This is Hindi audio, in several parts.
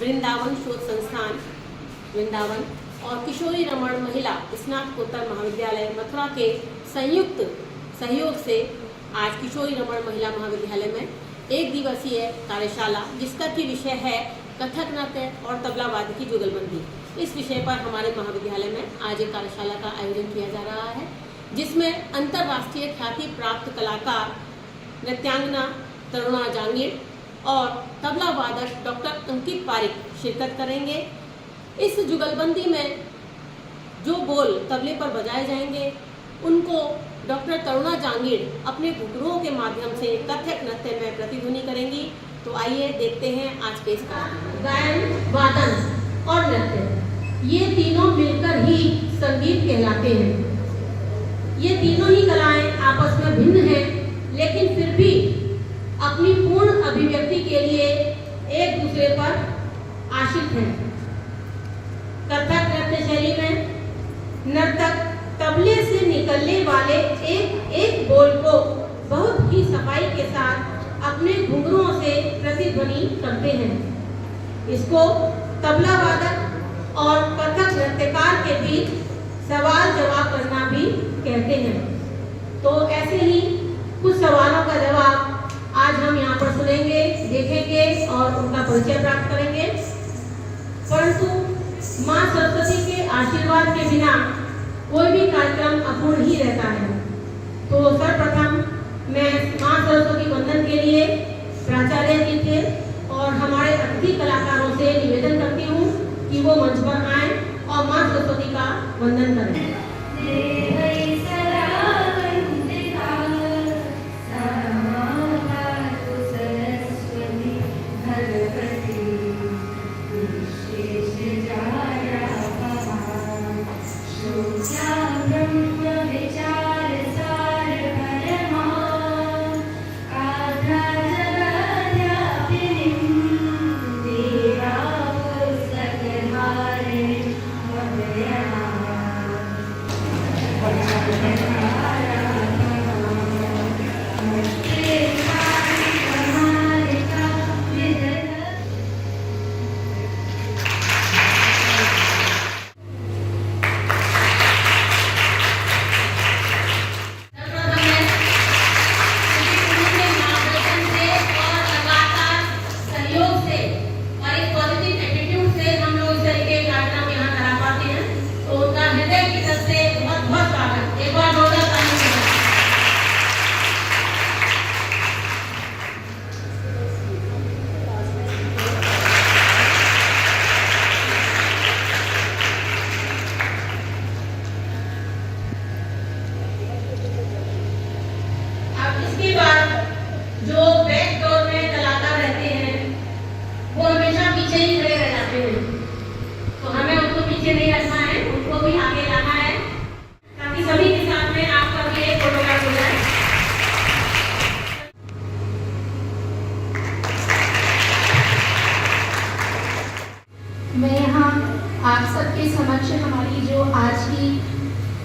वृंदावन शोध संस्थान वृंदावन और किशोरी रमण महिला स्नातकोत्तर महाविद्यालय मथुरा के संयुक्त सहयोग से आज किशोरी रमण महिला महाविद्यालय में एक दिवसीय कार्यशाला जिसका की विषय है कथक नृत्य और तबला वाद्य की जुगलबंदी। इस विषय पर हमारे महाविद्यालय में आज एक कार्यशाला का आयोजन किया जा रहा है, जिसमें अंतर्राष्ट्रीय ख्याति प्राप्त कलाकार नृत्यांगना तरुणा जांगीर और तबला वादक डॉक्टर अंकित पारिक शिरकत करेंगे। इस जुगलबंदी में जो बोल तबले पर बजाए जाएंगे उनको डॉक्टर तरुणा जांगीर अपने घुटनों के माध्यम से कथक नृत्य में प्रतिध्वनि करेंगी। तो आइए देखते हैं आज के इसका गायन, वादन और नृत्य, ये तीनों मिलकर ही संगीत कहलाते हैं। ये तीनों ही कलाएं आपस में भिन्न हैं, लेकिन फिर भी अपनी पूर्ण अभिव्यक्ति के लिए एक दूसरे पर आश्रित हैं। कथक नृत्य शैली में नर्तक तबले से निकलने वाले एक एक बोल को बहुत ही सफाई के साथ अपने घुंघरूओं से प्रतिध्वनि करते हैं। इसको तबला वादक और कथक नृत्यकार के बीच सवाल जवाब करना भी कहते हैं। तो ऐसे ही कुछ सवालों का जवाब आज हम यहाँ पर सुनेंगे, देखेंगे और उनका परिचय प्राप्त करेंगे। परंतु माँ सरस्वती के आशीर्वाद के बिना कोई भी कार्यक्रम अपूर्ण ही रहता है। तो सर्वप्रथम मैं माँ सरस्वती वंदन के लिए प्राचार्य जी थे और हमारे अतिथि कलाकारों से निवेदन करती हूँ कि वो मंच पर आएं और माँ सरस्वती का वंदन करें। मैं यहाँ आप सबके समक्ष हमारी जो आज की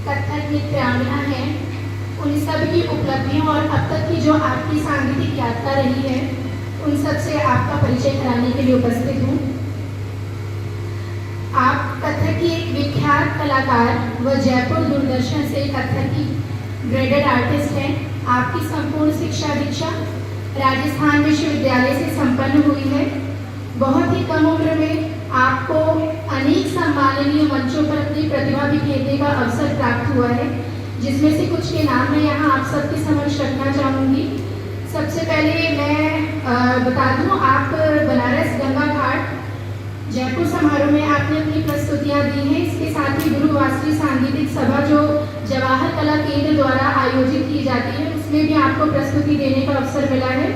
कथक नृत्यांगना है उन सब की उपलब्धियों और अब तक की जो आपकी सांगीतिक यात्रा रही है उन सब से आपका परिचय कराने के लिए उपस्थित हूँ। आप कथक की एक विख्यात कलाकार व जयपुर दूरदर्शन से कथक की ग्रेडेड आर्टिस्ट हैं। आपकी संपूर्ण शिक्षा दीक्षा राजस्थान विश्वविद्यालय से संपन्न हुई है। बहुत ही कम उम्र में आपको अनेक सम्माननीय मंचों पर अपनी प्रतिभा बिखेरने का अवसर प्राप्त हुआ है, जिसमें से कुछ के नाम मैं यहाँ आप सबके समक्ष रखना चाहूँगी। सबसे पहले मैं बता दूँ, आप बनारस गंगा घाट जयपुर समारोह में आपने अपनी प्रस्तुतियाँ दी हैं। इसके साथ ही गुरु वासवी सांगीतिक सभा जो जवाहर कला केंद्र द्वारा आयोजित की जाती है उसमें भी आपको प्रस्तुति देने का अवसर मिला है।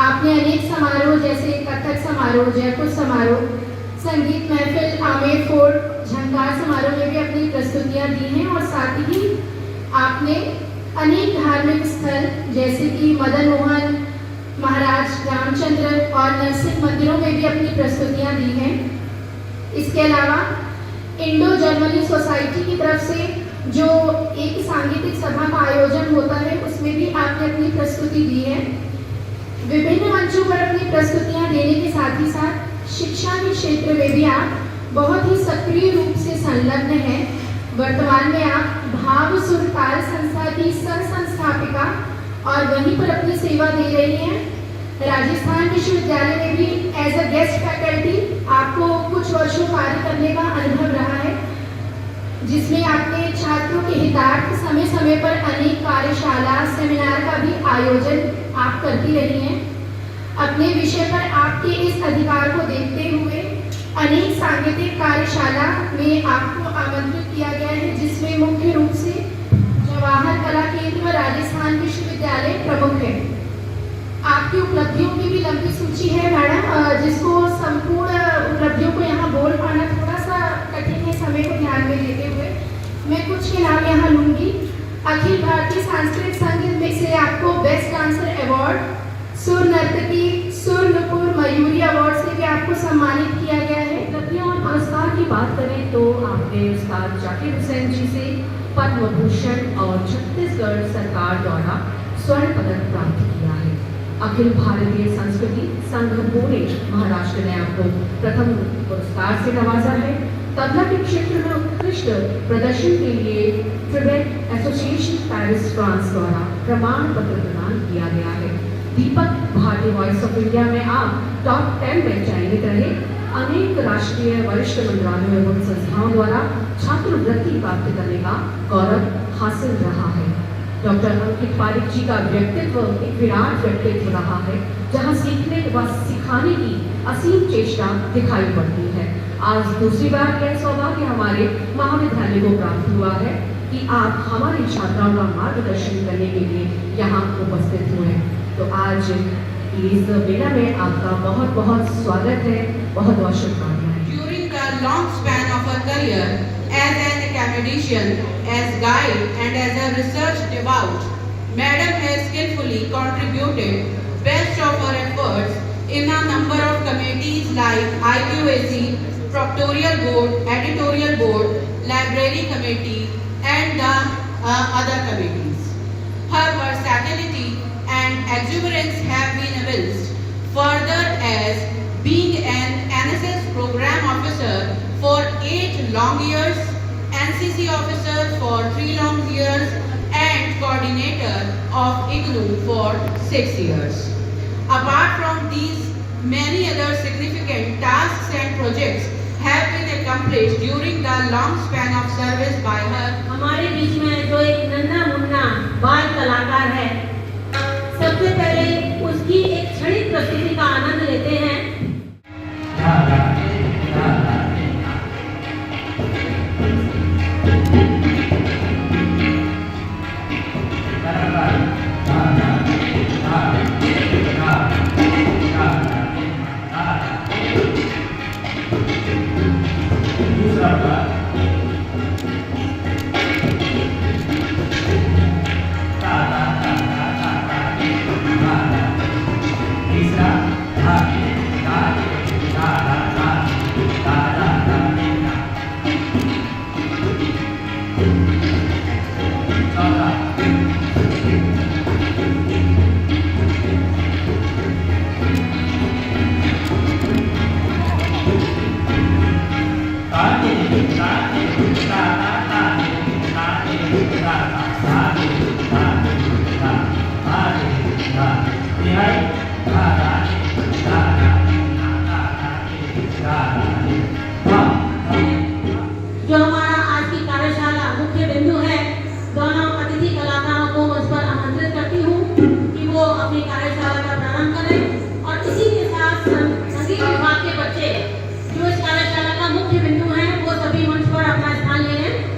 आपने अनेक समारोह जैसे कथक समारोह, जयपुर समारोह, संगीत महफिल, आमेर फोर्ट, झंकार समारोह में भी अपनी प्रस्तुतियां दी हैं और साथ ही आपने अनेक धार्मिक स्थल जैसे कि मदन मोहन महाराज, रामचंद्र और नरसिंह मंदिरों में भी अपनी प्रस्तुतियां दी हैं। इसके अलावा इंडो जर्मनी सोसाइटी की तरफ से जो एक सांगीतिक सभा का आयोजन होता है उसमें भी आपने अपनी प्रस्तुति दी है। विभिन्न मंचों पर अपनी प्रस्तुतियां देने के साथ ही साथ शिक्षा के क्षेत्र में भी आप बहुत ही सक्रिय रूप से संलग्न हैं। वर्तमान में आप भाव सुर ताल संस्था की सह संस्थापिका और वहीं पर अपनी सेवा दे रही हैं। राजस्थान विश्वविद्यालय में भी एज अ गेस्ट फैकल्टी आपको कुछ वर्षों कार्य करने का अनुभव रहा है, जिसमें आपने छात्रों के हितार्थ समय समय पर अनेक कार्यशाला सेमिनार का भी आयोजन आप करती रही हैं। अपने विषय पर आपके इस अधिकार को देखते हुए अनेक सांगीतिक कार्यशाला में आपको आमंत्रित किया गया है, जिसमें मुख्य रूप से जवाहर कला केंद्र व राजस्थान विश्वविद्यालय प्रमुख है। आपकी उपलब्धियों की भी लंबी सूची है मैडम, जिसको संपूर्ण उपलब्धियों को यहाँ बोल पाना थोड़ा सा कठिन है समय को ध्यान में लेते हुए। मैं कुछ के नाम यहाँ लूँगी। अखिल भारतीय सांस्कृतिक संघ में से आपको बेस्ट डांसर अवार्ड, सुर नर्तकी सुर नुपुर मयूरी अवार्ड से भी आपको सम्मानित किया गया है। उपलब्धियों और पुरस्कार की बात करें तो आपने उस्ताद जाकिर हुसैन जी से पद्म भूषण और छत्तीसगढ़ सरकार द्वारा स्वर्ण पदक प्राप्त किया है। अखिल भारतीय संस्कृति संघ पुणे महाराष्ट्र ने आपको प्रथम पुरस्कार से नवाजा है। तबला के क्षेत्र में उत्कृष्ट प्रदर्शन के लिए ट्रिबेट एसोसिएशन पेरिस फ्रांस द्वारा प्रमाण पत्र प्रदान किया गया है। दीपक भारतीय वॉइस ऑफ इंडिया में आप टॉप 10 में चयनित रहे। अनेक राष्ट्रीय वरिष्ठ मंत्रालयों एवं संस्थाओं द्वारा छात्रवृत्ति प्राप्त करने का गौरव हासिल रहा है। डॉक्टर अंकित पारिक जी का व्यक्तित्व एक विराट व्यक्तित्व रहा है, जहां सीखने व सिखाने की असीम चेष्टा दिखाई पड़ती है। आज दूसरी बार यह सौभाग्य हमारे महाविद्यालय को प्राप्त हुआ है कि आप हमारी छात्राओं का मार्गदर्शन करने के लिए यहाँ उपस्थित हुए। तो आज इस मेला में आपका बहुत बहुत स्वागत है, बहुत बहुत शुभकामनाएं। During the long span of her career as an academician, as guide and as a research devout, Madam has skillfully contributed best of her efforts in a number of committees like IQAC, Proctorial Board, Editorial Board, Library Committee and the other committees. Her versatility and exuberance have been evinced further as being an NSS program officer for 8 long years, NCC officer for 3 long years and coordinator of IGNU for 6 years. Apart from these, many other significant tasks and projects have been accomplished during the long span of service by her. हमारे बीच में जो एक नन्हा मुन्ना बाल कलाकार है, सबसे पहले उसकी एक क्षणिक प्रस्तुति का आनंद लेते हैं। जो हमारा आज की कार्यशाला मुख्य बिंदु है, दोनों अतिथि कलाकारों को मुझ पर आमंत्रित करती हूँ कि वो अपनी कार्यशाला का प्रारंभ करें और इसी के साथ संगीत विभाग के बच्चे जो इस कार्यशाला का मुख्य बिंदु हैं, वो सभी मंच पर अपना स्थान ले लें।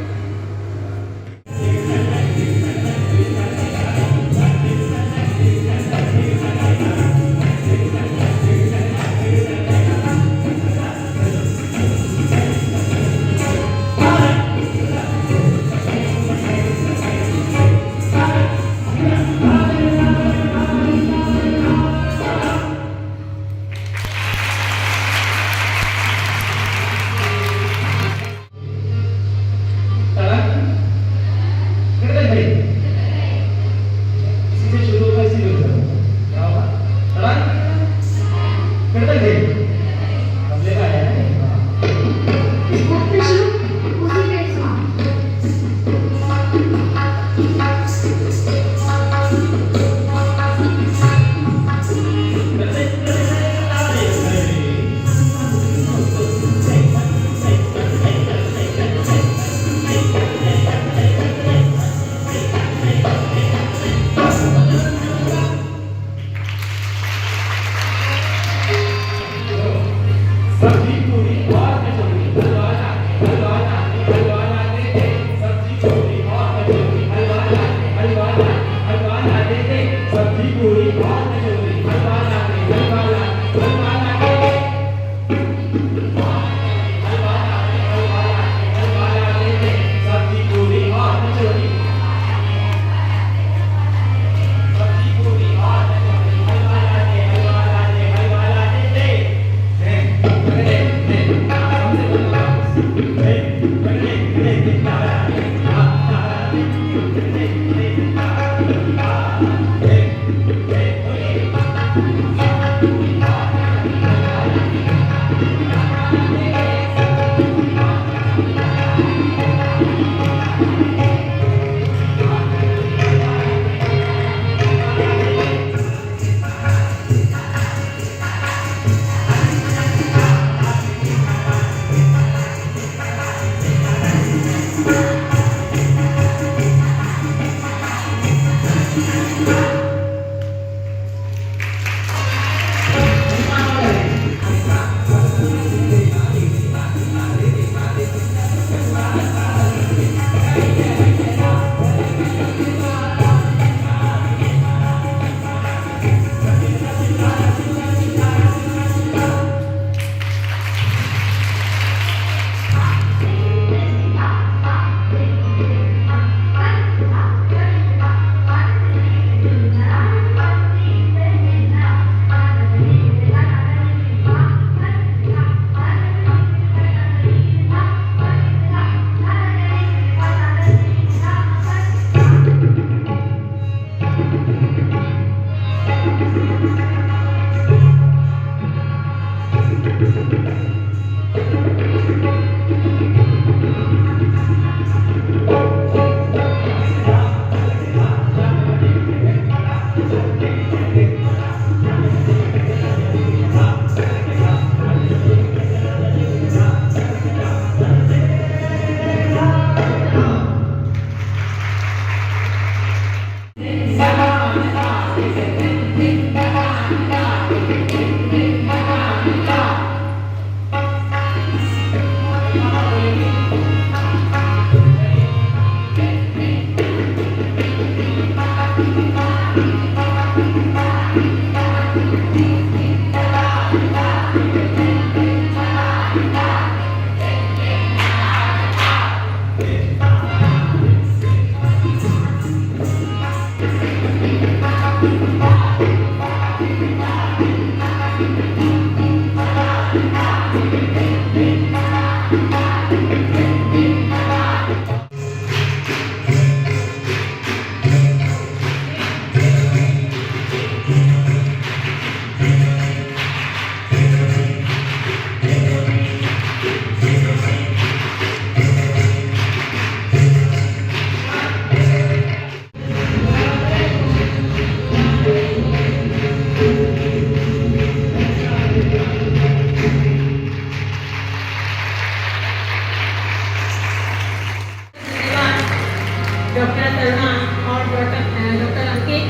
डॉक्टर तरुणा और डॉक्टर अंकित,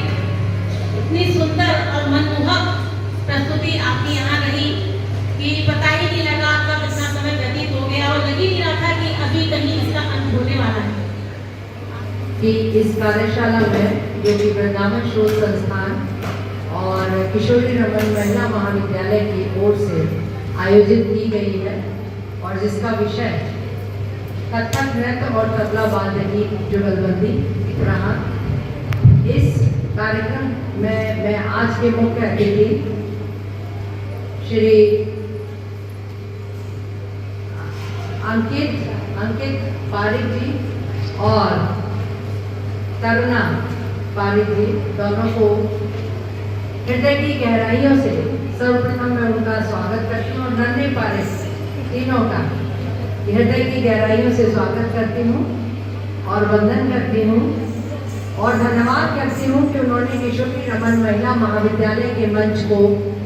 इतनी सुंदर और मनमोहक प्रस्तुति आपकी यहाँ रही कि पता ही नहीं लगा कब इतना समय व्यतीत हो गया और लग ही नहीं रहा था कि अभी कहीं इसका अंत होने वाला है। कि इस कार्यशाला में जो कि वृंदावन शोध संस्थान और किशोरी रमन महिला महाविद्यालय की ओर से आयोजित की गई है और जिसका विषय कथक नृत्य और तबला वाद्य की जुगलबंदी रहा। इस कार्यक्रम में मैं आज के मुख्य अतिथि श्री अंकित पारिक जी और तरुणा पारिक जी दोनों को हृदय की गहराइयों से सर्वप्रथम मैं उनका स्वागत करती हूँ और नन्हे पारिक तीनों का हृदय की गहराइयों से स्वागत करती हूँ और वंदन करती हूँ और धन्यवाद करती हूँ कि उन्होंने किशोरी रमन महिला महाविद्यालय के मंच को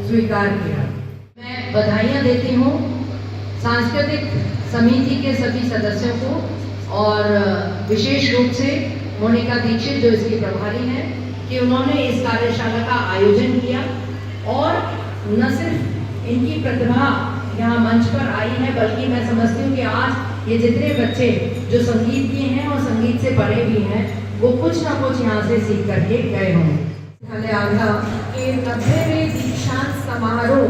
स्वीकार किया। मैं बधाइयाँ देती हूँ सांस्कृतिक समिति के सभी सदस्यों को और विशेष रूप से मोनिका दीक्षित जो इसकी प्रभारी हैं कि उन्होंने इस कार्यशाला का आयोजन किया और न सिर्फ इनकी प्रतिभा यहाँ मंच पर आई है बल्कि मैं समझती हूँ कि आज ये जितने बच्चे जो संगीत के हैं और संगीत से पढ़े भी हैं वो कुछ ना कुछ यहाँ से सीख करके गए होंगे। आधा के 90वें दीक्षांत समारोह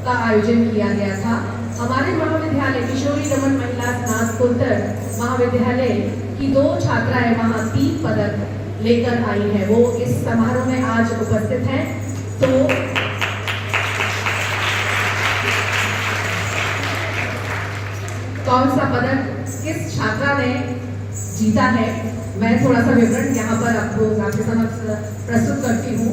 का आयोजन किया गया था। हमारे महाविद्यालय किशोरी रमन महिला स्नातकोत्तर महाविद्यालय की 2 छात्राएं वहाँ 3 पदक लेकर आई हैं। वो इस समारोह में आज उपस्थित हैं। तो कौन सा पदक किस छात्रा ने जीता है मैं थोड़ा सा विवरण यहाँ पर आपके समक्ष प्रस्तुत करती हूँ।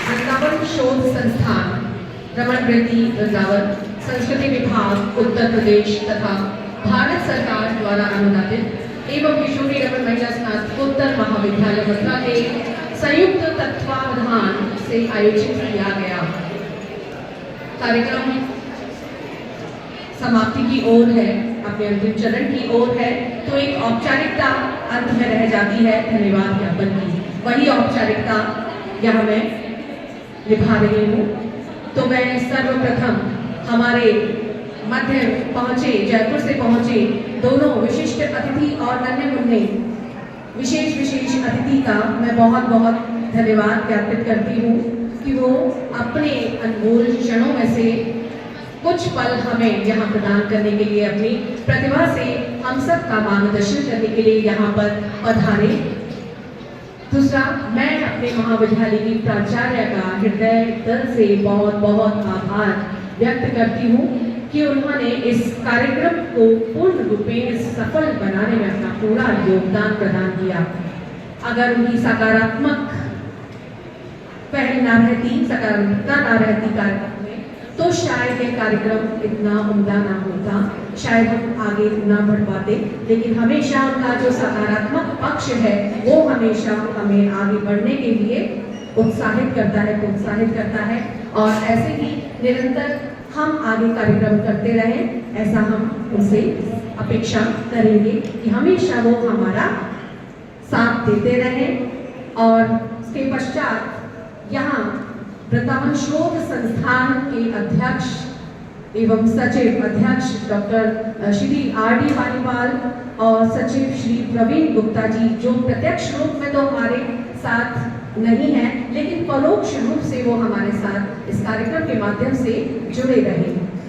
वृंदावन शोध संस्थान रमन वृत्ति वृंदावन संस्कृति विभाग उत्तर प्रदेश तथा भारत सरकार द्वारा अनुदानित एवं किशोरी रमन महिला स्नातकोत्तर महाविद्यालय मथुरा के संयुक्त तत्वावधान से आयोजित किया गया कार्यक्रम समाप्ति की ओर है, अपने अंतिम चरण की ओर है, तो एक औपचारिकता अंत में रह जाती है धन्यवाद ज्ञापन की। वही औपचारिकता यहाँ मैं निभा रही हूँ। तो मैं सर्वप्रथम हमारे मध्य पहुँचे जयपुर से पहुँचे दोनों विशिष्ट अतिथि और नन्हे मुन्ने विशेष अतिथि का मैं बहुत बहुत धन्यवाद ज्ञापित करती हूँ कि वो अपने अनमोल क्षणों में से कुछ पल हमें यहाँ प्रदान करने के लिए अपनी प्रतिभा से हम सब का मार्गदर्शन करने के लिए यहाँ पर पधारे। दूसरा, मैं अपने महाविद्यालय की प्राचार्य का हृदय दिल से बहुत बहुत आभार व्यक्त करती हूँ कि उन्होंने इस कार्यक्रम को पूर्ण रूपेण सफल बनाने में अपना पूरा योगदान प्रदान किया। अगर उनकी सकारात्मक पहल ना रहती, सकारात्मकता ना रहती कार्यक्रम में, तो शायद ये कार्यक्रम इतना उम्दा ना होता, शायद हम आगे ना बढ़ पाते। लेकिन हमेशा उनका जो सकारात्मक पक्ष है वो हमेशा हमें आगे बढ़ने के लिए उत्साहित करता है, प्रोत्साहित करता है। और ऐसे ही निरंतर हम आगे कार्यक्रम करते रहें, ऐसा हम उनसे अपेक्षा करेंगे कि हमेशा वो हमारा साथ देते रहें। और उसके पश्चात यहाँ वृंदावन शोध संस्थान के अध्यक्ष एवं सचिव अध्यक्ष डॉक्टर श्री R.D. पालीवाल और सचिव श्री प्रवीण गुप्ता जी, जो प्रत्यक्ष रूप में तो हमारे साथ नहीं है, लेकिन परोक्ष रूप से वो हमारे साथ इस कार्यक्रम के माध्यम से जुड़े रहे।